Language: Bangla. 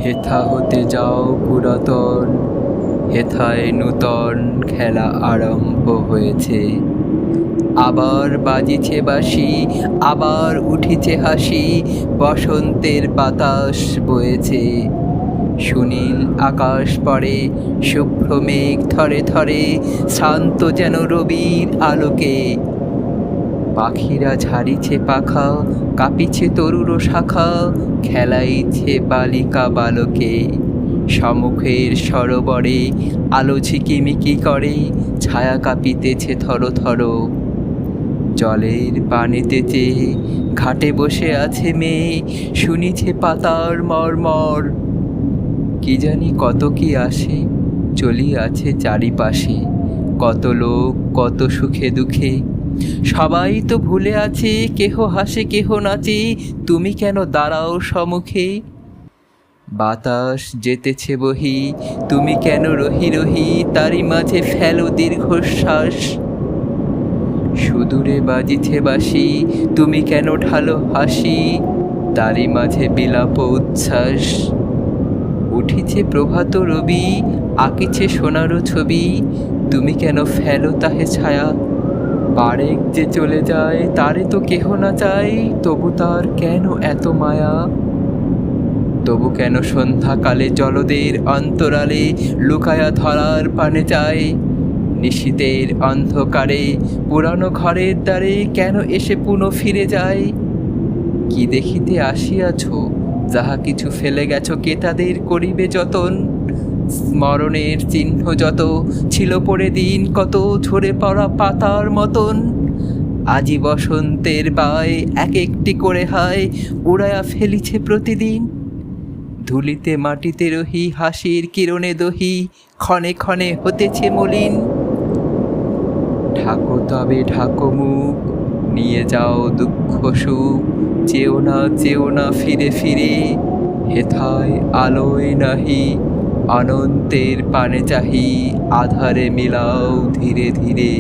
হেথা হতে যাও পুরাতন, হেথায় নূতন খেলা আরম্ভ হয়েছে। আবার বাজিছে বাঁশি, আবার উঠিছে হাসি, বসন্তের বাতাস বয়েছে। সুনীল আকাশ পরে, শুভ্র মেঘ থরে থরে, শান্ত যেন রবির আলোকে। পাখিরা ঝাড়িছে পাখা, কাঁপিছে তরুর শাখা, খেলাইছে বালিকা বালকে। সম্মুখের সরোবরে আলো ঝিকিমিকি করে, ছায়া কাঁপিতেছে থর থর। জলের পানিতে চেয়ে ঘাটে বসে আছে মেয়ে, শুনিছে পাতার মর্মর। কি জানি কত কি আসে, চলিয়াছে চারিপাশে, কত লোক কত সুখে দুঃখে। সবাই তো ভুলে আছে, কেহ হাসে কেহ নাচে, তুমি কেন দাঁড়াও সম্মুখে। বাতাস যেতেছে বহি, তুমি কেন রহি রহি, তারই মাঝে ফেলো দীর্ঘশ্বাস। সুদূরে বাজিছে বাঁশি, তুমি কেন ঢালো হাসি, তারই মাঝে বিলাপ উচ্ছ্বাস। উঠিছে প্রভাত রবি, আঁকিছে সোনারো ছবি, তুমি কেন ফেলো তাহে ছায়া। বারেক যে চলে যায় তারে তো কেহ না চাই, তবু তার কেন এত মায়া। তবু কেন সন্ধ্যাকালে জলদের অন্তরালে লুকায়া ধরার পানে চায়। নিশীথের অন্ধকারে পুরানো ঘরের দ্বারে কেন এসে পুনঃ ফিরে যায়। কি দেখিতে আসিয়াছ, যাহা কিছু ফেলে গেছ কে তাদের করিবে যতন। স্মরণের চিহ্ন যত ছিল পড়ে দিন কত, ঝরে পড়া পাতার মতন। আজি বসন্তের বায় এক একটি করে হায় উড়াইয়া ফেলিছে প্রতিদিন। ধুলিতে মাটিতে রহি, হাসির কিরণে দহি, ক্ষণে ক্ষণে হতেছে মলিন। ঢাকো তবে ঢাকো মুখ, নিয়ে যাও দুঃখ সুখ, চেও না ফিরে ফিরে। হেথায় আলোয় নাহি, অনন্তের পানে চাহি, আধারে মিলাও ধীরে ধীরে।